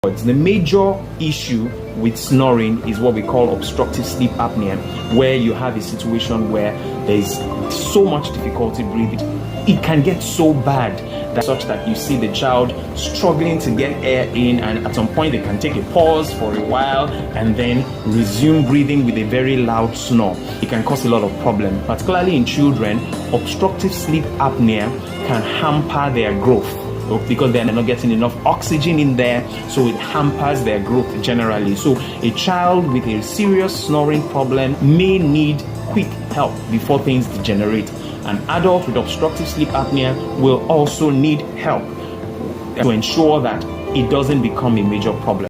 The major issue with snoring is what we call obstructive sleep apnea, where you have a situation where there's so much difficulty breathing. It can get so bad that such that you see the child struggling to get air in, and at some point they can take a pause for a while and then resume breathing with a very loud snore. It can cause a lot of problems, particularly in children. Obstructive sleep apnea can hamper their growth because they're not getting enough oxygen in there, so it hampers their growth generally. So a child with a serious snoring problem may need quick help before things degenerate. An adult with obstructive sleep apnea will also need help to ensure that it doesn't become a major problem.